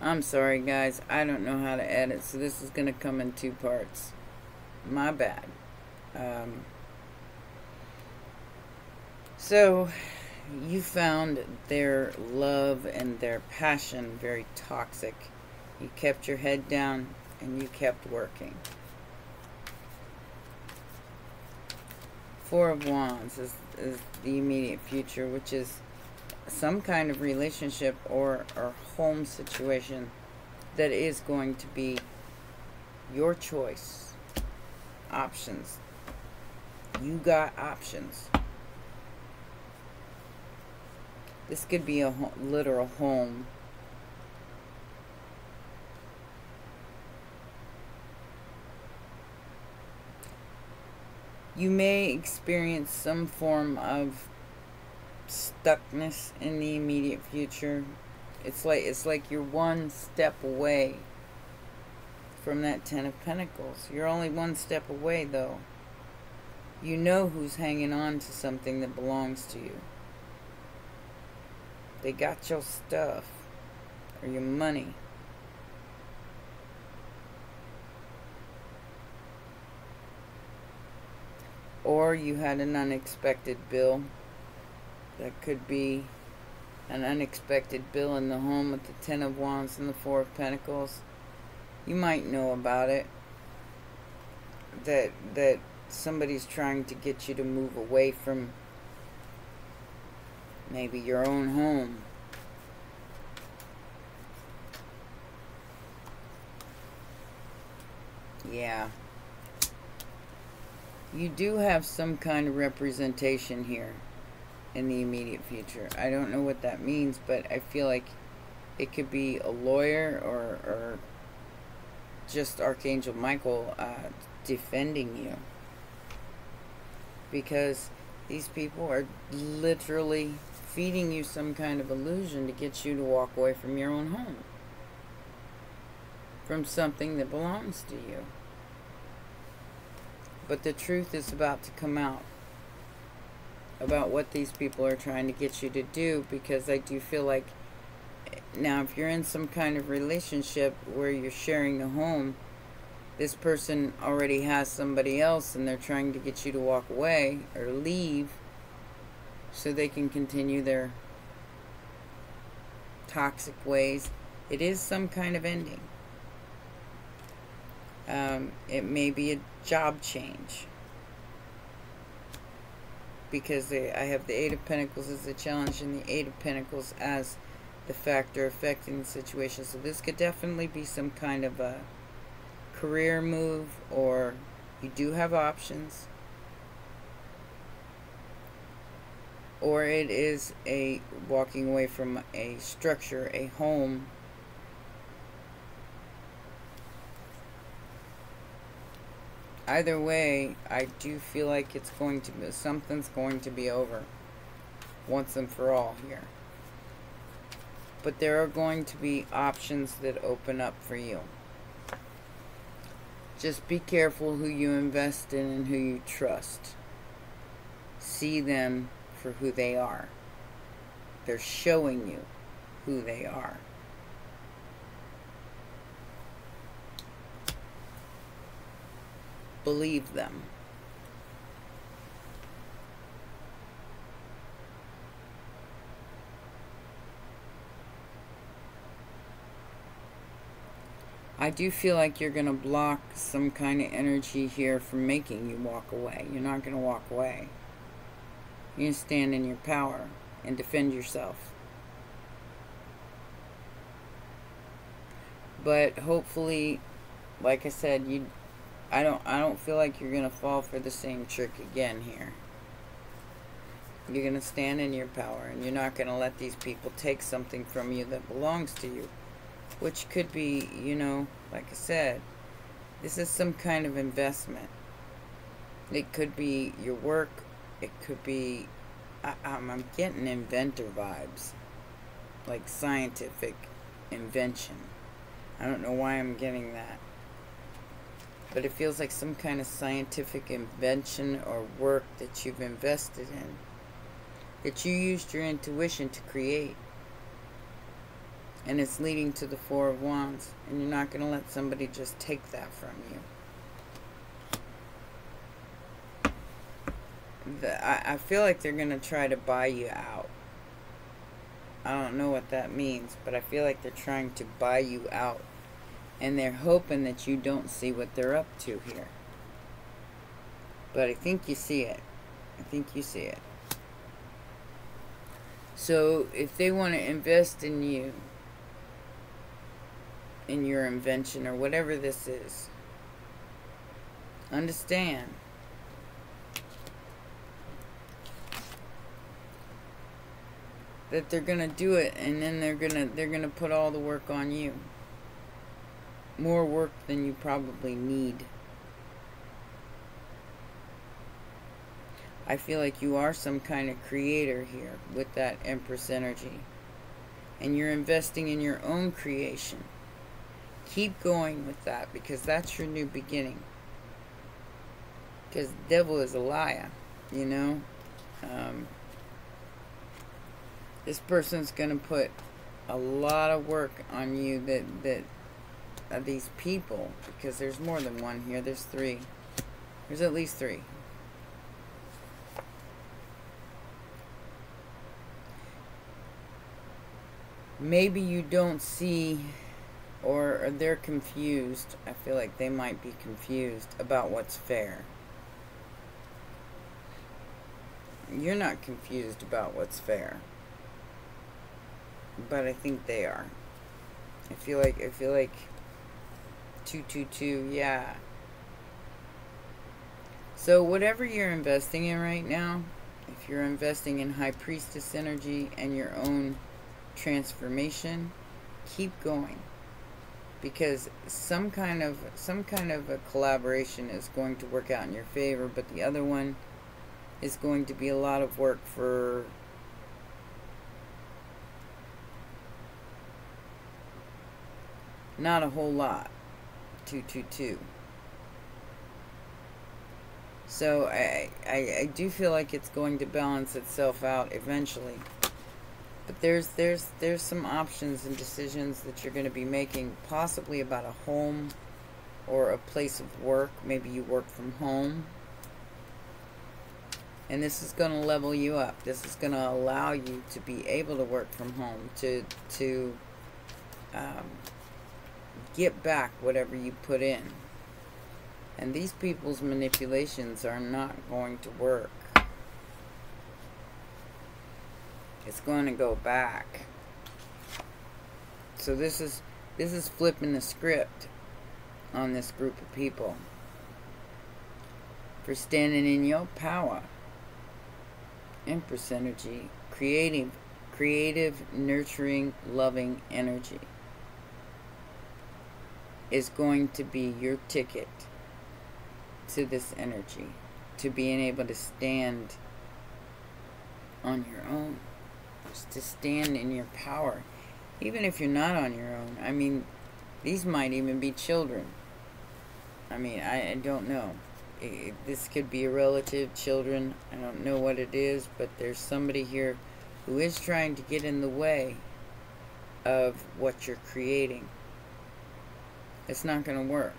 I'm sorry, guys. I don't know how to edit, so this is going to come in two parts. My bad. Um, so, you found their love and their passion very toxic. You kept your head down and you kept working. Four of Wands is the immediate future, which is some kind of relationship or home situation that is going to be your choice. Options. You got options. This could be a literal home. You may experience some form of stuckness in the immediate future. It's like you're one step away from that Ten of Pentacles. You're only one step away, though. You know who's hanging on to something that belongs to you. They got your stuff or your money. Or you had an unexpected bill. That could be an unexpected bill in the home with the Ten of Wands and the Four of Pentacles. You might know about it. That somebody's trying to get you to move away from maybe your own home. Yeah. You do have some kind of representation here in the immediate future. I don't know what that means, but I feel like it could be a lawyer or just Archangel Michael defending you. Because these people are literally feeding you some kind of illusion to get you to walk away from your own home. From something that belongs to you. But the truth is about to come out about what these people are trying to get you to do, because I do feel like now if you're in some kind of relationship where you're sharing a home, this person already has somebody else and they're trying to get you to walk away or leave so they can continue their toxic ways. It is some kind of ending. It may be a job change, because I have the Eight of Pentacles as a challenge and the Eight of Pentacles as the factor affecting the situation. So this could definitely be some kind of a career move, or you do have options, or it is a walking away from a structure, a home. Either way, I do feel like it's going to be, something's going to be over once and for all here. But there are going to be options that open up for you. Just be careful who you invest in and who you trust. See them for who they are. They're showing you who they are. Believe them. I do feel like you're going to block some kind of energy here from making you walk away. You're not going to walk away. You're going to stand in your power and defend yourself. But hopefully, like I said, I don't feel like you're going to fall for the same trick again here. You're going to stand in your power, and you're not going to let these people take something from you that belongs to you. Which could be, you know, like I said, this is some kind of investment. It could be your work. It could be, I'm getting inventor vibes. Like scientific invention. I don't know why I'm getting that. But it feels like some kind of scientific invention or work that you've invested in. That you used your intuition to create. And it's leading to the Four of Wands. And you're not going to let somebody just take that from you. I feel like they're going to try to buy you out. I don't know what that means, but I feel like they're trying to buy you out. And they're hoping that you don't see what they're up to here. But I think you see it. I think you see it. So if they want to invest in you, in your invention or whatever this is, understand that they're gonna do it, and then they're gonna put all the work on you. More work than you probably need. I feel like you are some kind of creator here with that Empress energy. And you're investing in your own creation. Keep going with that, because that's your new beginning. Because the devil is a liar, you know. This person's going to put a lot of work on you that these people, because there's more than one here. There's three. There's at least three. Maybe you don't see, or they're confused. I feel like they might be confused about what's fair. You're not confused about what's fair, but I think they are. I feel like 222, yeah. So whatever you're investing in right now, if you're investing in High Priestess energy and your own transformation, keep going, because some kind of a collaboration is going to work out in your favor, but the other one is going to be a lot of work for not a whole lot. 222. So I do feel like it's going to balance itself out eventually. But there's some options and decisions that you're going to be making, possibly about a home or a place of work. Maybe you work from home. And this is going to level you up. This is going to allow you to be able to work from home, to get back whatever you put in. And these people's manipulations are not going to work. It's going to go back. So this is flipping the script on this group of people for standing in your power. Empress energy, creative, nurturing, loving energy is going to be your ticket to this energy, to being able to stand on your own, just to stand in your power, even if you're not on your own. I mean, these might even be children. I mean, I don't know. This could be a relative, children. I don't know what it is, but there's somebody here who is trying to get in the way of what you're creating. It's not going to work.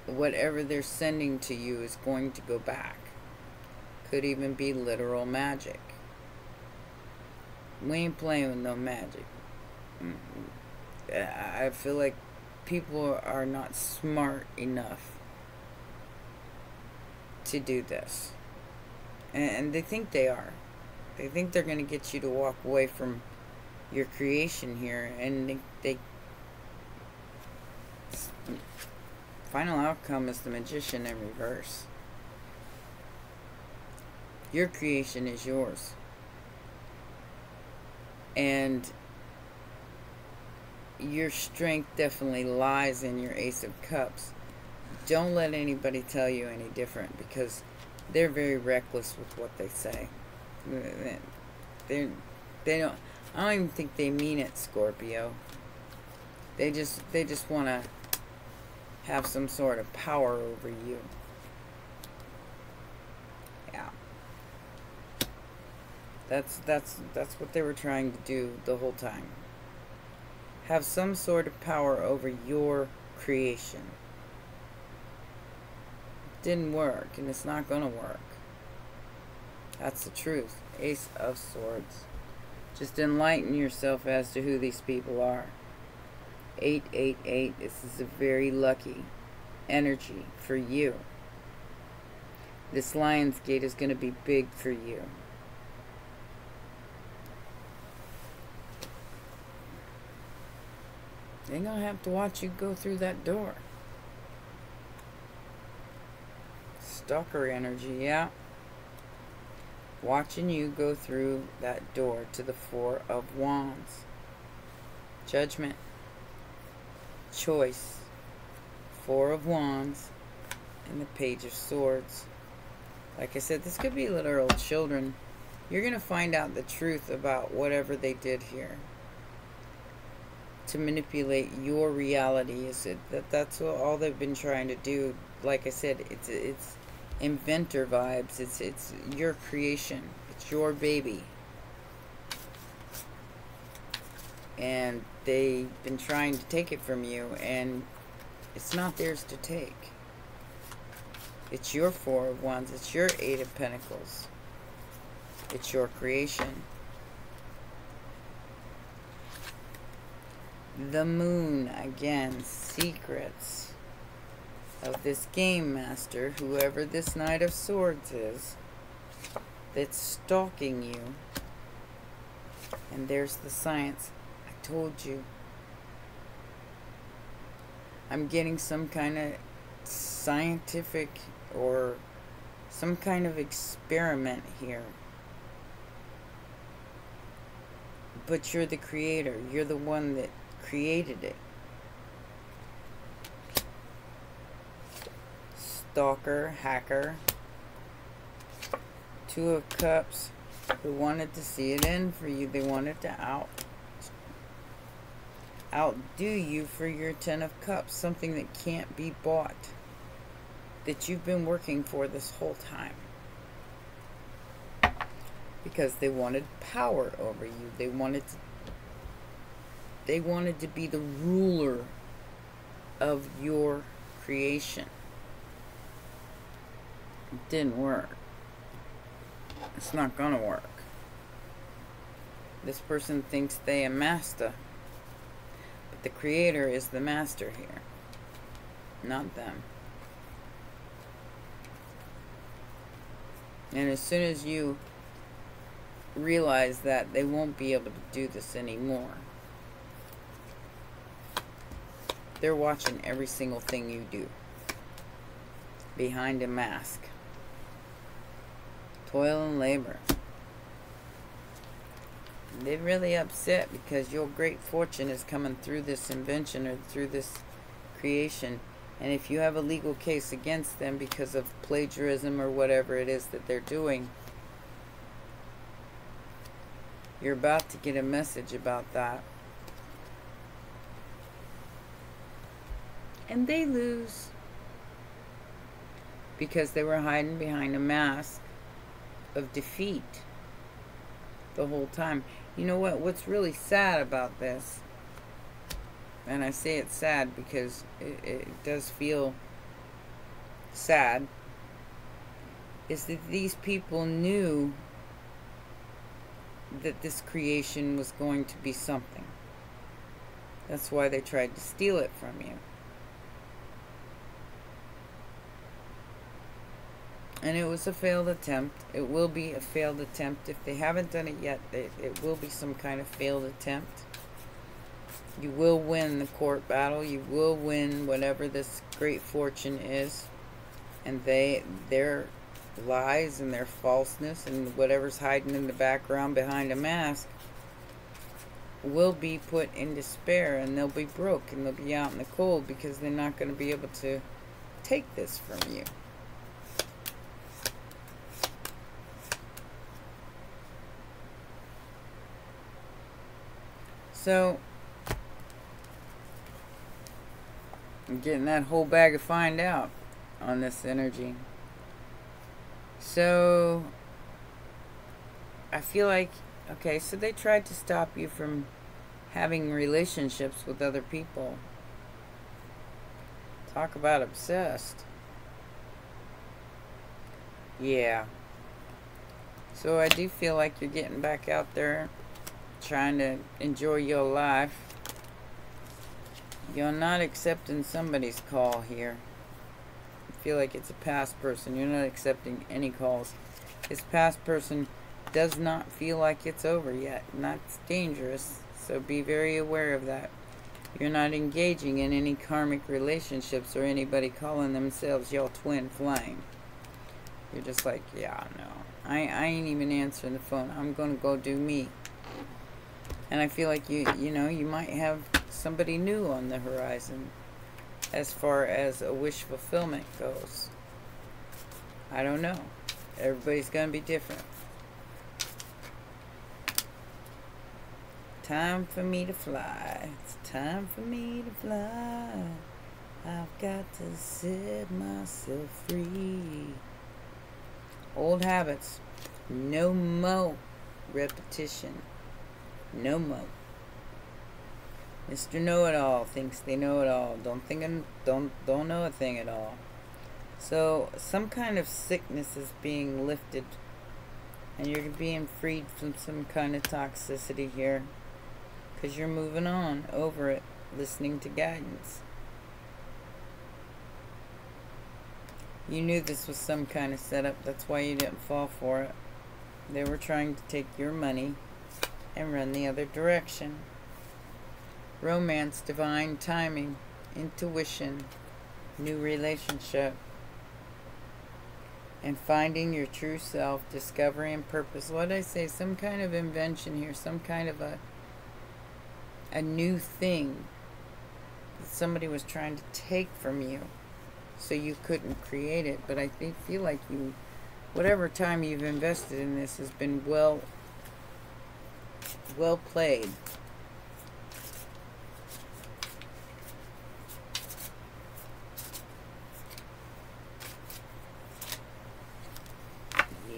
Whatever they're sending to you is going to go back. Could even be literal magic. We ain't playing with no magic. I feel like people are not smart enough to do this. And they think they are. They think they're going to get you to walk away from your creation here. And they final outcome is the Magician in reverse. Your creation is yours. And your strength definitely lies in your Ace of Cups. Don't let anybody tell you any different, because they're very reckless with what they say. They don't. I don't even think they mean it, Scorpio. They just want to have some sort of power over you. Yeah. That's what they were trying to do the whole time. Have some sort of power over your creation. Didn't work, and it's not gonna work. That's the truth. Ace of Swords. Just enlighten yourself as to who these people are. 888. This is a very lucky energy for you. This Lionsgate is going to be big for you. They're going to have to watch you go through that door. Stalker energy, yeah. Watching you go through that door to the Four of Wands. Judgment. Choice. Four of Wands. And the Page of Swords. Like I said, this could be literal children. You're going to find out the truth about whatever they did here. To manipulate your reality. That's what all they've been trying to do. Like I said, it's inventor vibes. It's your creation. It's your baby. And they've been trying to take it from you, and it's not theirs to take. It's your Four of Wands. It's your Eight of Pentacles. It's your creation. The Moon, again, secrets of this game master, whoever this Knight of Swords is, that's stalking you. And there's the science. I told you. I'm getting some kind of scientific or some kind of experiment here. But you're the creator. You're the one that created it. Stalker, hacker. Two of Cups, who wanted to see it in for you. They wanted to outdo you for your Ten of Cups. Something that can't be bought. That you've been working for this whole time. Because they wanted power over you. They wanted to be the ruler of your creation. It didn't work. It's not gonna work. This person thinks they are master. But the creator is the master here. Not them. And as soon as you realize that, they won't be able to do this anymore. They're watching every single thing you do. Behind a mask. Toil and labor. They're really upset because your great fortune is coming through this invention or through this creation. And if you have a legal case against them because of plagiarism or whatever it is that they're doing, you're about to get a message about that. And they lose. Because they were hiding behind a mask of defeat the whole time. You know what? What's really sad about this, and I say it's sad because it does feel sad, is that these people knew that this creation was going to be something. That's why they tried to steal it from you. And it was a failed attempt. It will be a failed attempt. If they haven't done it yet, it will be some kind of failed attempt. You will win the court battle. You will win whatever this great fortune is. And their lies and their falseness and whatever's hiding in the background behind a mask will be put in despair, and they'll be broke and they'll be out in the cold because they're not going to be able to take this from you. So, I'm getting that whole bag of find out on this energy. So, I feel like, okay, so they tried to stop you from having relationships with other people. Talk about obsessed. Yeah. So I do feel like you're getting back out there, trying to enjoy your life. You're not accepting somebody's call here. I feel like it's a past person. You're not accepting any calls. This past person does not feel like it's over yet. And that's dangerous. So be very aware of that. You're not engaging in any karmic relationships or anybody calling themselves your twin flame. You're just like, yeah, no. I ain't even answering the phone. I'm going to go do me. And I feel like you know, you might have somebody new on the horizon as far as a wish fulfillment goes. I don't know. Everybody's going to be different. Time for me to fly. It's time for me to fly. I've got to set myself free. Old habits. No more repetition. No more. Mr. Know-It-All thinks they know it all. Don't know a thing at all. So some kind of sickness is being lifted, and you're being freed from some kind of toxicity here, because you're moving on over it, listening to guidance. You knew this was some kind of setup. That's why you didn't fall for it. They were trying to take your money and run the other direction. Romance, divine timing, intuition, new relationship, and finding your true self, discovery and purpose. What did I say? Some kind of invention here, some kind of a new thing that somebody was trying to take from you so you couldn't create it. But I feel like you, whatever time you've invested in this has been well played.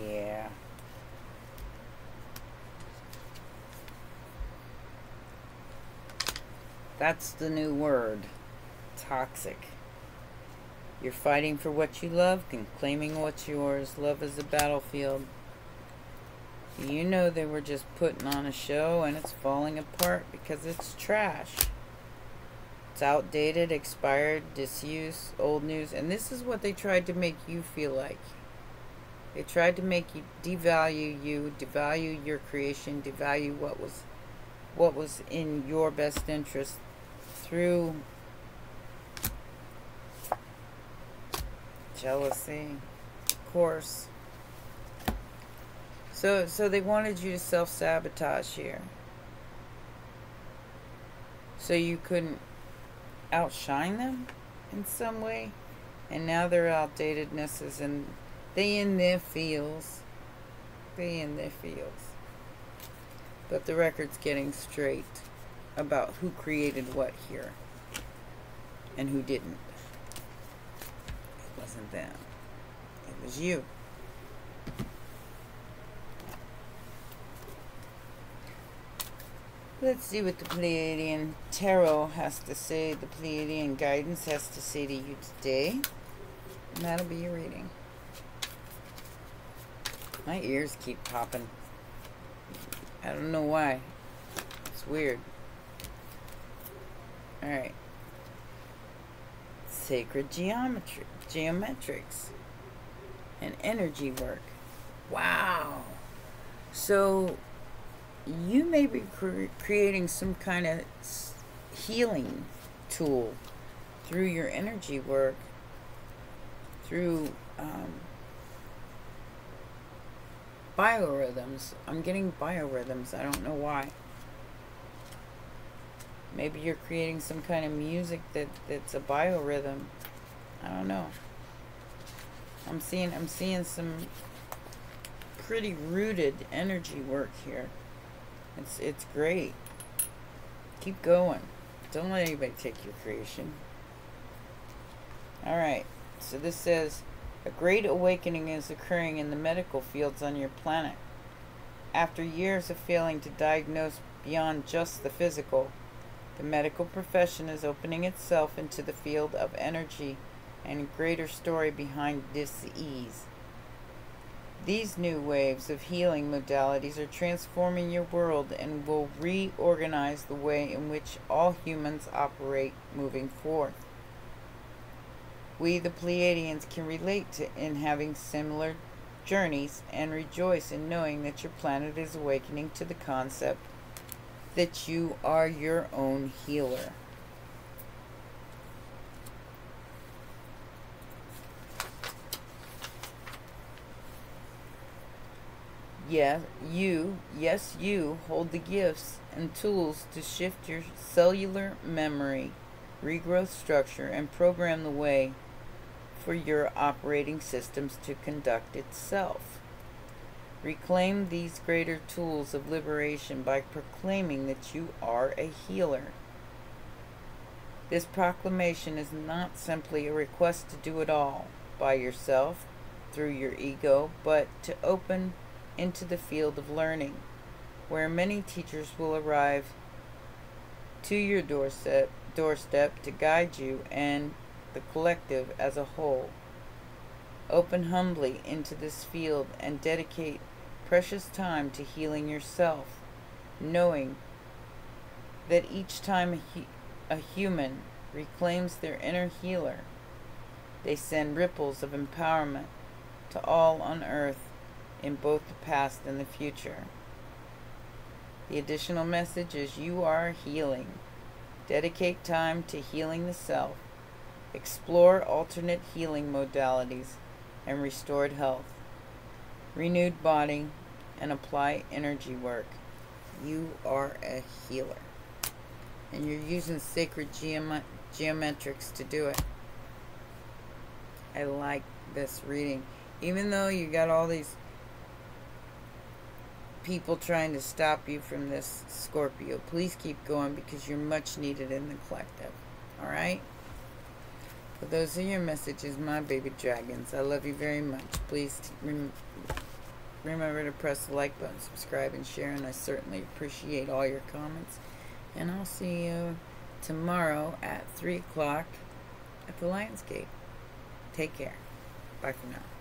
Yeah. That's the new word. Toxic. You're fighting for what you love and claiming what's yours. Love is a battlefield. You know they were just putting on a show and it's falling apart because it's trash. It's outdated, expired, disused, old news. And this is what they tried to make you feel like. They tried to make you devalue your creation, devalue what was in your best interest through jealousy, of course. So they wanted you to self-sabotage here, so you couldn't outshine them in some way. And now their outdatedness is they in their fields. They in their fields. But the record's getting straight about who created what here and who didn't. It wasn't them. It was you. Let's see what the Pleiadian Tarot has to say, the Pleiadian guidance has to say to you today. And that'll be your reading. My ears keep popping. I don't know why. It's weird. Alright. Sacred geometrics. And energy work. Wow. So you may be creating some kind of healing tool through your energy work, through biorhythms. I'm getting biorhythms. I don't know why. Maybe you're creating some kind of music that's a biorhythm. I don't know. I'm seeing some pretty rooted energy work here. It's great. Keep going. Don't let anybody take your creation. Alright, so this says, a great awakening is occurring in the medical fields on your planet. After years of failing to diagnose beyond just the physical, the medical profession is opening itself into the field of energy and a greater story behind dis-ease. These new waves of healing modalities are transforming your world and will reorganize the way in which all humans operate moving forth. We, the Pleiadians, can relate in having similar journeys and rejoice in knowing that your planet is awakening to the concept that you are your own healer. Yes, you hold the gifts and tools to shift your cellular memory, regrowth structure, and program the way for your operating systems to conduct itself. Reclaim these greater tools of liberation by proclaiming that you are a healer. This proclamation is not simply a request to do it all by yourself through your ego, but to open into the field of learning, where many teachers will arrive to your doorstep to guide you and the collective as a whole. Open humbly into this field and dedicate precious time to healing yourself, knowing that each time a human reclaims their inner healer, they send ripples of empowerment to all on earth in both the past and the future. The additional message is you are healing. Dedicate time to healing the self. Explore alternate healing modalities and restored health, renewed body, and apply energy work. You are a healer. And you're using sacred geometrics to do it. I like this reading. Even though you got all these people trying to stop you from this, Scorpio, please keep going because you're much needed in the collective. Alright? So those are your messages, my baby dragons. I love you very much. Please remember to press the like button, subscribe, and share. And I certainly appreciate all your comments. And I'll see you tomorrow at 3 o'clock at the Lionsgate. Take care. Bye for now.